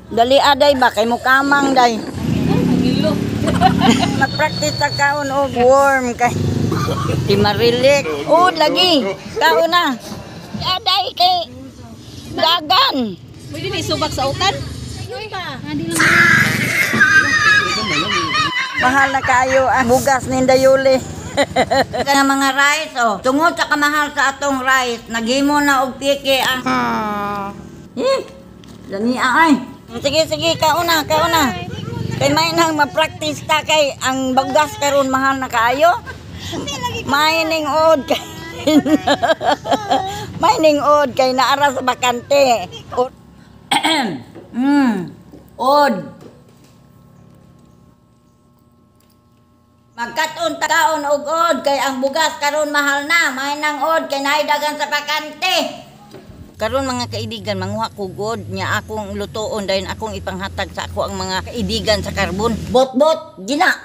Dali aday ba kay mo kamang day. Mag-practice ta kaon og worm kay di marilik. Oh, lagi. Kaon na. Aday kay dagan. Pwede ni subak sa utan? Mahal na kayo ang bugas ni Dayuli. Kaya mga rice, oh. Tungod sa kamahal sa atong rice, naghimo na og piki ang... Dani ay. Sige, kauna. Kay may nang ma-practice ta kay ang bugas karon mahal na kaayo. Mining od kay... Mining od kay naara sa bakante. Od. Magkaton taon og od kay ang bugas karon mahal na. May nang od kay naidagan sa bakante. Karon mga kaibigan, manguha ko god nya akong lutoon dahil akong ipanghatag sa ako ang mga kaibigan sa karbon. Bot gina.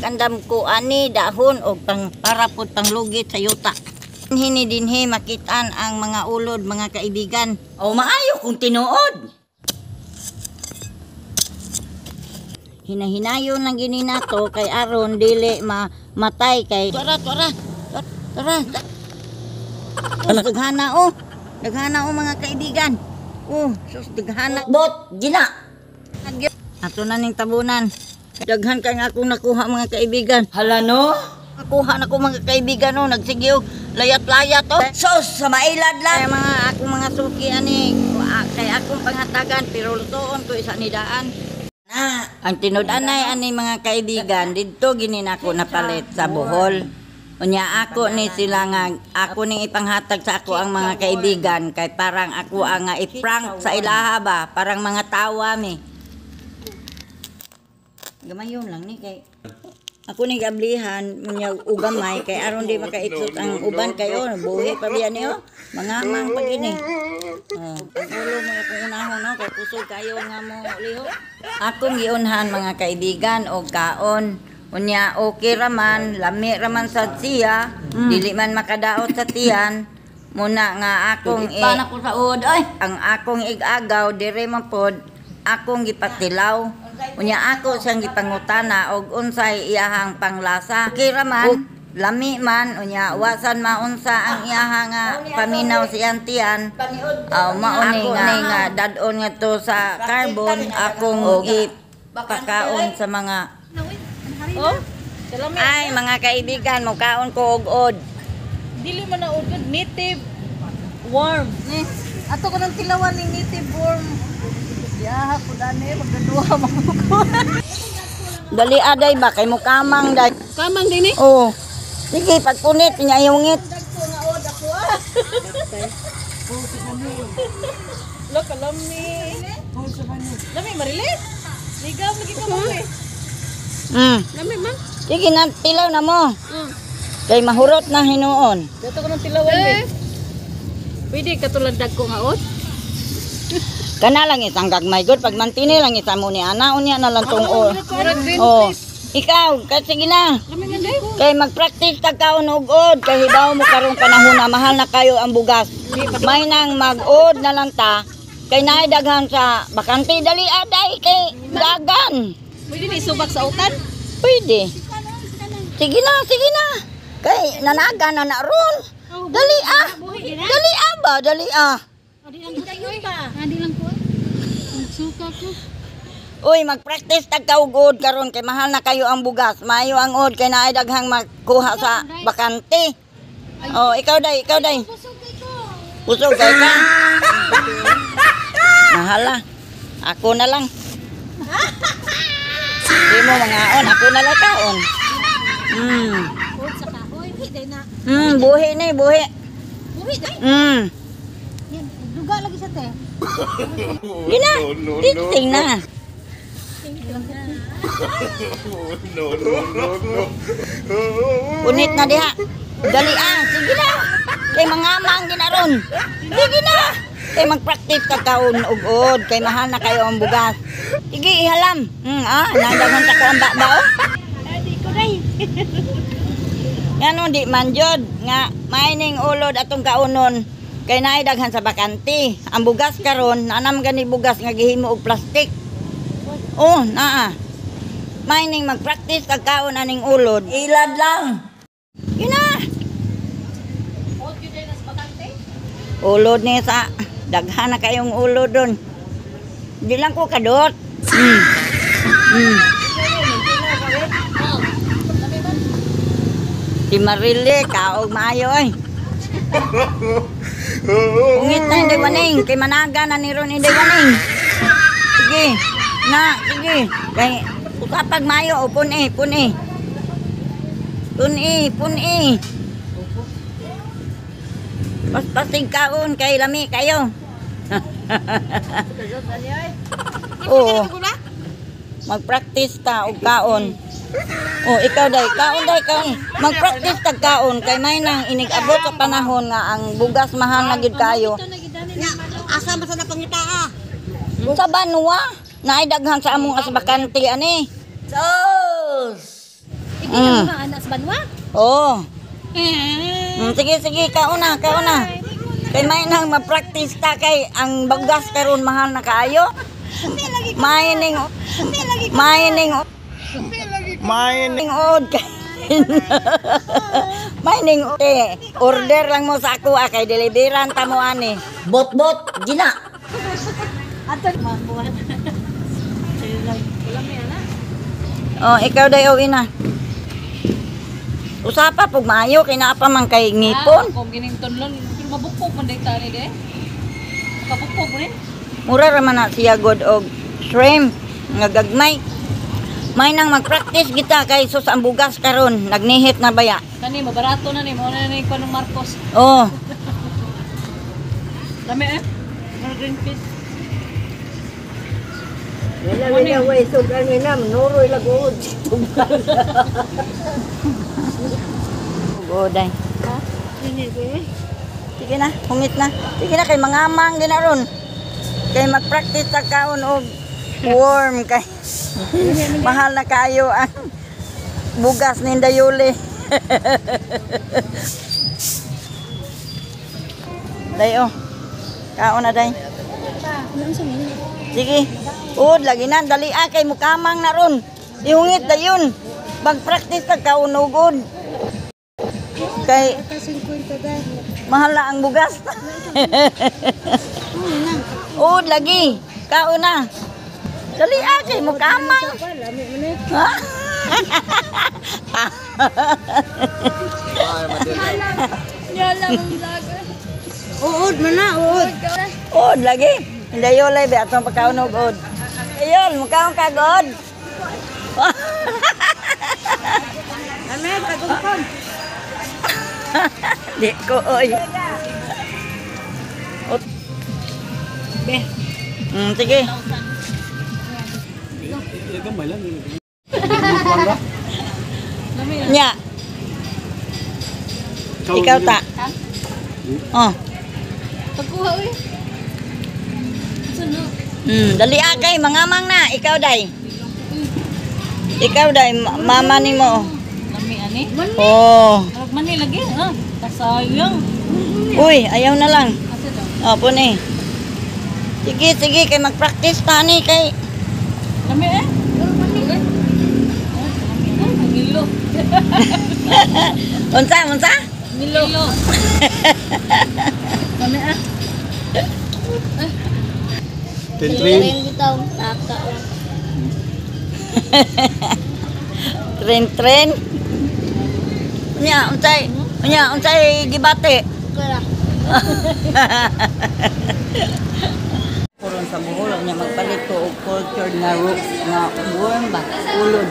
Kandam ko ani dahon og pang para pud panglugit sa yuta. Hini dinhi makitaan ang mga ulod mga kaibigan. O maayo kung tinuod. Hinahinayon lang gini nato kay aron dili matay kay tara. Daghana mga kaibigan. Sus daghana. Bot gina. Ato na ning tabunan. Daghan kay akong nakuha mga kaibigan. Hala no? Nakuha na ko mga kaibigan no, nagsigyo layat-layat oh. Sus sa mailad lang. Kay mga akong mga suki ani kay akong panghatagan pero lutoon ko isa ni daan. Ang tinud-anay ani mga kaibigan didto gini nako napalit sa Bohol. Unya ako ni sila nga ako ning ipanghatag sa ako ang mga kaibigan kay parang ako ang i-prank sa ilaha ba, parang mga tawa mi. Gamayon lang ni kay ako ning gablihan unya ugamay kay aron di makaitsot ang uban kayo buhi pa biya niyo mangamang pag ini. Ang ulo mo akong unahon no kay kusog kayo nga mo liho. Akong giunhan mga kaibigan og kaon. Unya okay raman, lami raman sa siya, dili man makadaot sa tiyan. Muna nga akong Paano ko sa ud ay? ang akong igagaw dire man pod akong gipatilaw. Unya ako siyang gipangutana og unsay iyahang panglasa. Okay raman, lami man unya wasan maunsa ang iyahang paminaw siyang tiyan. Mauni nga dadon nga to sa carbon akong ipakaon sa mga Oh, salami. ay mga kaibigan, mukaon ko og od. Dili man na ud native worm. Ato ko nang tilawan ni native worm. Yaha ko dani magduha mo ko. Dali aday ba kay mukamang day. Kamang din eh. Oh. Sige pagpunit nya yungit. Look, lami. Lami marilit. Ligaw lagi ka mo eh. Lami man. Sige na tilaw na mo. Kay mahurot na hinuon. Dito ko nang tilawan eh. Pwede katulad dagko nga od. Kana lang isang gagmay good pag mantini lang isa mo ni ana unya na lang tong oh. Ikaw kasi sige na. Lami man day. Kay mag-practice ta kaon og od kay hibaw mo karong panahon na mahal na kayo ang bugas. May nang mag-od na lang ta kay naay daghan sa bakante dali aday kay dagan. Pwede ni subak sa utan? Pwede. Sige na. Kay nanaga na ron. Dali ba? Dali Adi lang ko. Suka ko. Uy, mag-practice tag kaugod karon kay mahal na kayo ang bugas. Maayo ang od kay naay daghang makuha sa bakante. Oh, ikaw day. Pusog kay ka. Mahala. Ako na lang. Di mo mga on, ako na lang kaon. Ud sa kahoy, hiday na. Buhi ni, buhi. Buhi day. Yan, duga lagi sa te. Gina, titing na. Punit na diha. Dali sige na. Kay mangamang ginaron. Sige na. Kay mag-practice ka kaon ugod kay mahal na kayo ang bugas. Sige ihalam. Nandaghan ta ko ang bakbao. Adi ko day. Ngano di man jud nga mining ulod atong kaunon. kay naay daghan sa bakante. Ang bugas karon naanam gani bugas nga gihimo og plastic. Oh, naa. May ning mag-practice kagkaon aning ulod. Ilad lang. Yun na. Ulod ni sa daghan na kayong ulod doon. Di lang ko kadot. Si Marili, kaog maayo ay. Ungit na hindi waning. Kay managa na ni Ron hindi waning. Sige. Na, sige. Kay, kapag maayo, puni. Puni. Pasig kaon kay lami kayo. Oo. Mag-practice ta og kaon. Oh, ikaw day, kaon. Mag-practice tag kaon kay may nang inig-abot sa panahon nga ang bugas mahal na gid kayo. Asa man sa napangitaa? Sa Banwa, naay daghan sa among asbakante ani. Sos! Ikaw mga anak sa Banwa? Oh. Sige, kaon na. Kay may nang ma-practice ta kay ang bugas karon mahal na kaayo. Mining od kay mining order lang mo sa ako kay deliveran ta mo ani. Bot gina. Ato makuha. Wala may ana. Oh, ikaw day o ina. Usapa pug maayo kay naa pa man kay ngipon. Kung gining tunlon, mabukpok man day tani de. Kabukpok mo rin. Mura ra man na siya god og shrimp nga gagmay. May nang mag-practice kita kay sus ang bugas karon nagnihit na baya. Kani mabarato na ni mo na ni kuno Marcos. Oh. Dami Mga green fish. Wala way sugan ni nam nuroy lagod. Goday. Ha? Ini ko eh. Sige na, humit na. Sige na kay mangamang din na ron. Kay mag-practice ta kaon og worm kay mahal na kayo ang bugas ni Dayuli. Day oh. Kaon na day. Sige. Ud lagi na dali kay mukamang na ron. Ihungit dayon. Mag-practice ta kaon og ud. Kay mahal na ang bugas. Ud lagi. Kaon na. Dali kay mukamang. Ha? Yala mong vlog. Uod man na, uod. Ud lagi. Hindi yun lang, atong pagkaon og ud. Ayun, mukaon ka god. Amen, tagungkon. Di ko, oy. Be. Sige. Dami na. Nya. Ikaw ta. Oh. Pagkuha uy. Suno. Dali kay mangamang na. Ikaw day. Mama ni mo. Dami ani. Oh. Marag man ni lagi ha. Kasayang. Uy, ayaw na lang. Asa daw? Oh, puni. Sige, kay mag-practice ta ni kay. Dami Milo. Unsa? Milo. Dami Tentrin. bitaw, taka. Tren. Unsay gibate? Kara. Puron sa Bohol nya magpalit ko og cultured nga worm ba ulod.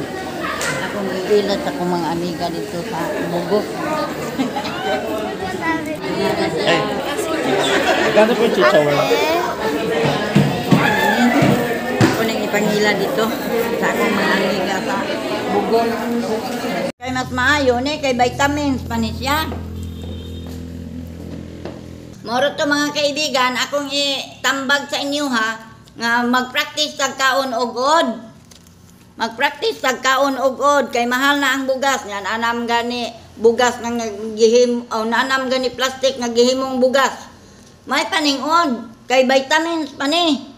Akong giilat sa akong mga amiga dito sa Bugok. Ganda po yung chichawa. Ako nang ipangila dito sa akong mga amiga sa Bugok. Kay mas maayo ni kay vitamins pa ni siya. Moro to mga kaibigan, akong itambag sa inyo ha, nga mag-practice tag kaon og od. Mag-practice tag kaon og od kay mahal na ang bugas. Yan anam gani bugas nga gihim o nanam gani plastic nga gihimong bugas. May paningon. Kay vitamins pa ni.